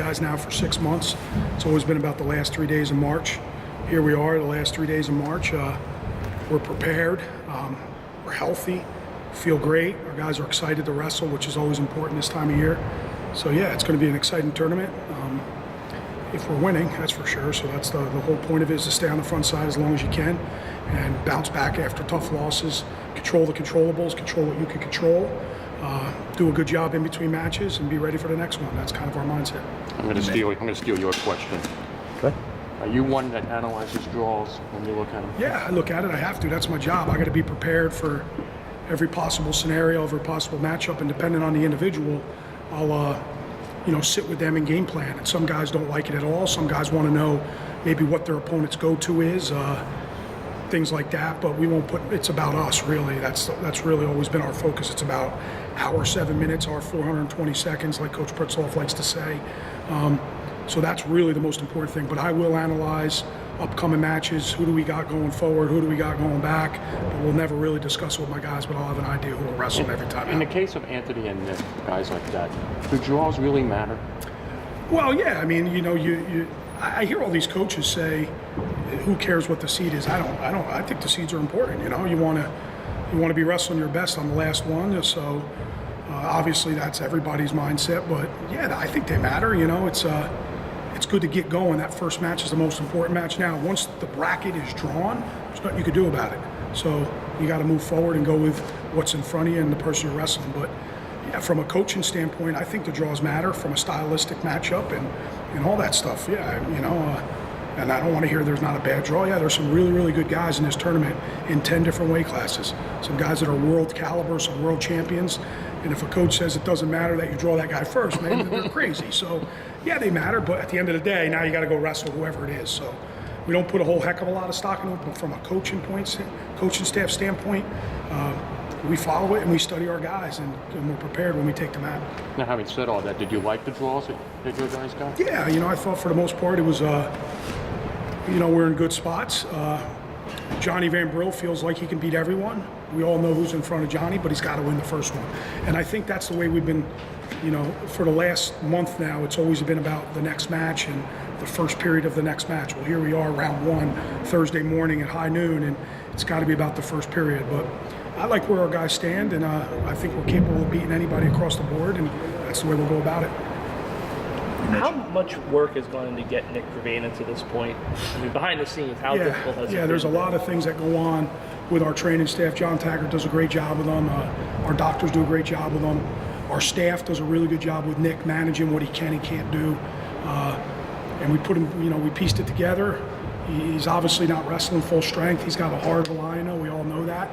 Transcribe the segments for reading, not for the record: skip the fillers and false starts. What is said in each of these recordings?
guys now for 6 months. It's always been about the last 3 days of March. Here we are, the last 3 days of March. We're prepared, we're healthy, feel great. Our guys are excited to wrestle, which is always important this time of year. So yeah, it's going to be an exciting tournament. If we're winning, that's for sure. So that's the whole point of it, is to stay on the front side as long as you can and bounce back after tough losses, control the controllables, control what you can control, do a good job in between matches, and be ready for the next one. That's kind of our mindset. I'm going to steal your question. Okay. Are you one that analyzes draws when you look at them? Yeah, I look at it. I have to. That's my job. I got to be prepared for every possible scenario, every possible matchup, and depending on the individual, I'll sit with them and game plan. And some guys don't like it at all. Some guys want to know maybe what their opponent's go-to is, things like that. But we won't put. It's about us, really. That's really always been our focus. It's about our 7 minutes, our 420 seconds, like Coach Pritzloff likes to say. So that's really the most important thing. But I will analyze upcoming matches. Who do we got going forward? Who do we got going back? But we'll never really discuss it with my guys, but I'll have an idea who will wrestle every time. In the case of Anthony and Nick, guys like that, do draws really matter? Well, yeah. I mean, I hear all these coaches say, "Who cares what the seed is?" I don't. I think the seeds are important. You want to be wrestling your best on the last one. So obviously that's everybody's mindset. But yeah, I think they matter. It's good to get going. That first match is the most important match. Now, once the bracket is drawn, there's nothing you can do about it. So you got to move forward and go with what's in front of you and the person you're wrestling. But yeah, from a coaching standpoint, I think the draws matter from a stylistic matchup and all that stuff. Yeah, and I don't want to hear there's not a bad draw. Yeah, there's some really, really good guys in this tournament in 10 different weight classes. Some guys that are world caliber, some world champions. And if a coach says it doesn't matter that you draw that guy first, maybe they're crazy. So yeah, they matter, but at the end of the day, now you got to go wrestle whoever it is. So we don't put a whole heck of a lot of stock in it, but from a coaching staff standpoint, we follow it and we study our guys, and we're prepared when we take them out. Now, having said all that, did you like the draws that your guys got? Yeah, I thought for the most part it was, we're in good spots. Johnny Van Brill feels like he can beat everyone. We all know who's in front of Johnny, but he's got to win the first one. And I think that's the way we've been, for the last month now. It's always been about the next match and the first period of the next match. Well, here we are, round one, Thursday morning at high noon, and it's got to be about the first period. But I like where our guys stand, and I think we're capable of beating anybody across the board, and that's the way we'll go about it. How much work has gone into get Nick Pravena to this point? I mean, behind the scenes, how difficult has it been? Yeah, there's a lot of things that go on with our training staff. John Taggart does a great job with them. Our doctors do a great job with them. Our staff does a really good job with Nick managing what he can and can't do. And we put him, we pieced it together. He's obviously not wrestling full strength. He's got a heart of a lion. We all know that.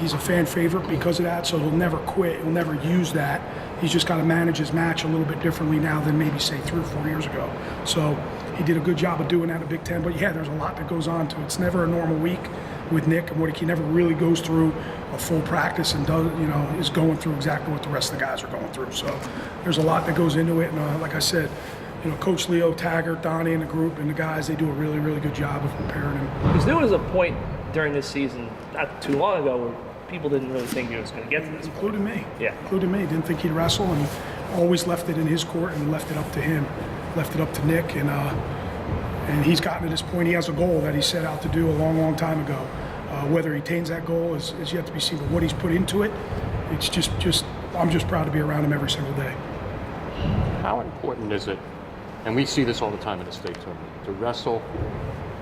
He's a fan favorite because of that, so he'll never quit. He'll never use that. He's just got to manage his match a little bit differently now than maybe, say, 3 or 4 years ago. So he did a good job of doing that at Big Ten. But yeah, there's a lot that goes on to it. It's never a normal week with Nick, and he never really goes through a full practice and does, is going through exactly what the rest of the guys are going through. So there's a lot that goes into it. And like I said, Coach Leo, Taggart, Donnie, and the group and the guys, they do a really, really good job of preparing him. Because there was a point during this season, not too long ago, where people didn't really think he was going to get to this Including point. me. Yeah. Including me. Didn't think he'd wrestle, and always left it in his court and left it up to him, left it up to Nick. And he's gotten to this point. He has a goal that he set out to do a long, long time ago. Whether he attains that goal is yet to be seen, but what he's put into it, it's just I'm just proud to be around him every single day. How important is it, and we see this all the time in the state tournament, to wrestle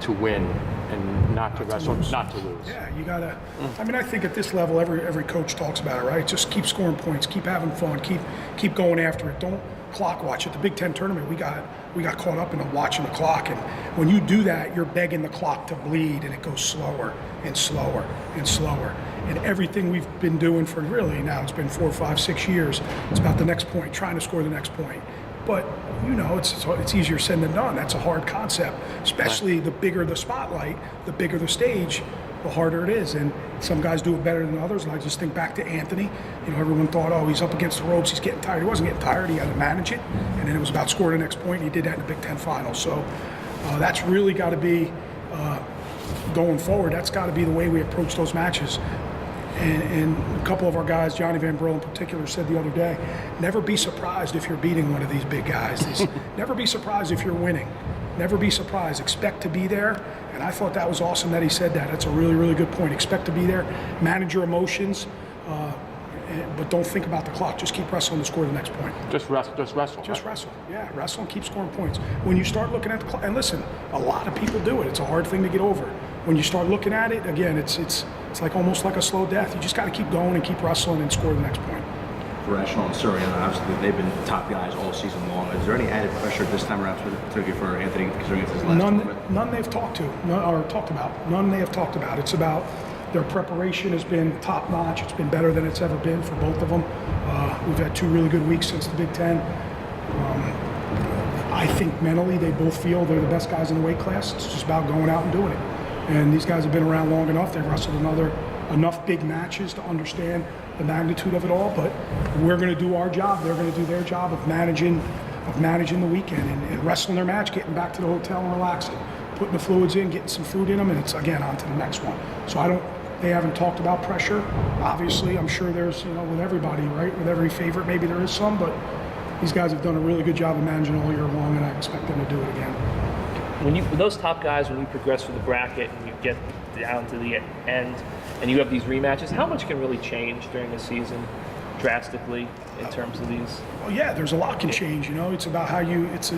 to win and not to wrestle, not to lose? Yeah, you gotta. I think at this level, every coach talks about it, right? Just keep scoring points, keep having fun, keep going after it. Don't clock watch. At the Big Ten tournament, we got caught up in watching the clock, and when you do that, you're begging the clock to bleed, and it goes slower and slower and slower. And everything we've been doing for really now, it's been 4, 5, 6 years. It's about the next point, trying to score the next point. But it's easier said than done. That's a hard concept, especially the bigger the spotlight, the bigger the stage, the harder it is. And some guys do it better than others. And I just think back to Anthony. Everyone thought, oh, he's up against the ropes, he's getting tired. He wasn't getting tired. He had to manage it, and then it was about scoring the next point. And he did that in the Big Ten final. So that's really got to be going forward. That's got to be the way we approach those matches. And a couple of our guys, Johnny Van Brill in particular, said the other day, never be surprised if you're beating one of these big guys. Never be surprised if you're winning. Never be surprised. Expect to be there. And I thought that was awesome that he said that. That's a really, really good point. Expect to be there. Manage your emotions. But don't think about the clock. Just keep wrestling to score the next point. Just wrestle. Just Right? wrestle. Yeah, wrestle and keep scoring points. When you start looking at the clock, and listen, a lot of people do it. It's a hard thing to get over. When you start looking at it, again, it's like almost like a slow death. You just got to keep going and keep wrestling and score the next point. Rational and Suriano, obviously they've been top guys all season long. Is there any added pressure this time around, particularly for Anthony, considering it's his last tournament? None they've talked to, or talked about. None they have talked about. It's about their preparation has been top notch. It's been better than it's ever been for both of them. We've had 2 really good weeks since the Big Ten. I think mentally they both feel they're the best guys in the weight class. It's just about going out and doing it. And these guys have been around long enough. They've wrestled enough big matches to understand the magnitude of it all. But we're going to do our job. They're going to do their job of managing the weekend and wrestling their match, getting back to the hotel and relaxing, putting the fluids in, getting some food in them, and it's again on to the next one. So they haven't talked about pressure. Obviously, I'm sure there's, with everybody, right? With every favorite, maybe there is some, but these guys have done a really good job of managing all year long, and I expect them to do it again. With those top guys, when you progress through the bracket and you get down to the end and you have these rematches, how much can really change during the season drastically in terms of these? Well, yeah, there's a lot can change. It's about how it's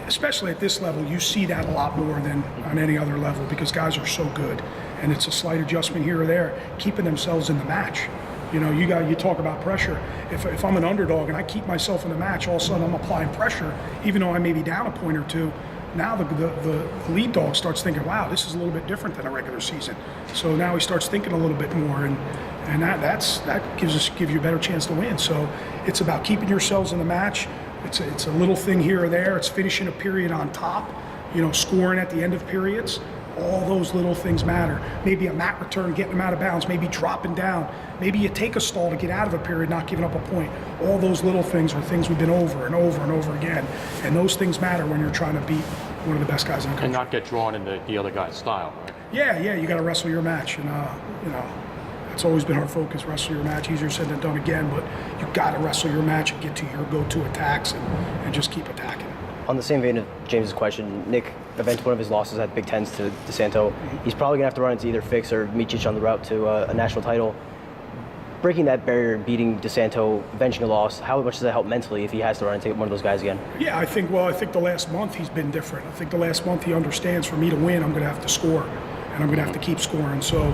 especially at this level, you see that a lot more than on any other level because guys are so good, and it's a slight adjustment here or there, keeping themselves in the match. You talk about pressure. If I'm an underdog and I keep myself in the match, all of a sudden I'm applying pressure, even though I may be down a point or two. Now the lead dog starts thinking, wow, this is a little bit different than a regular season. So now he starts thinking a little bit more, and that gives you a better chance to win. So it's about keeping yourselves in the match. It's a little thing here or there. It's finishing a period on top, scoring at the end of periods. All those little things matter. Maybe a mat return, getting them out of bounds, maybe dropping down. Maybe you take a stall to get out of a period, not giving up a point. All those little things are things we've been over and over and over again. And those things matter when you're trying to beat one of the best guys in the country. And not get drawn into the other guy's style, right? Yeah, you got to wrestle your match. And, it's always been our focus, wrestle your match. Easier said than done again, but you got to wrestle your match and get to your go-to attacks and just keep attacking. On the same vein of James's question, Nick avenged one of his losses at Big Tens to DeSanto. He's probably going to have to run into either Fix or Micic on the route to a national title. Breaking that barrier, beating DeSanto, avenging a loss, how much does that help mentally if he has to run into one of those guys again? Yeah, I think the last month he's been different. I think the last month he understands for me to win, I'm going to have to score, and I'm going to have to keep scoring. So,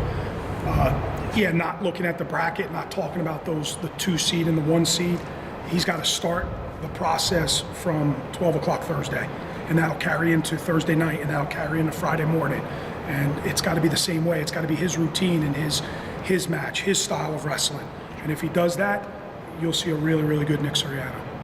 not looking at the bracket, not talking about the 2 seed and the 1 seed. He's got to start the process from 12 o'clock Thursday, and that'll carry into Thursday night, and that'll carry into Friday morning. And it's got to be the same way. It's got to be his routine and his match, his style of wrestling. And if he does that, you'll see a really, really good Nick Suriano.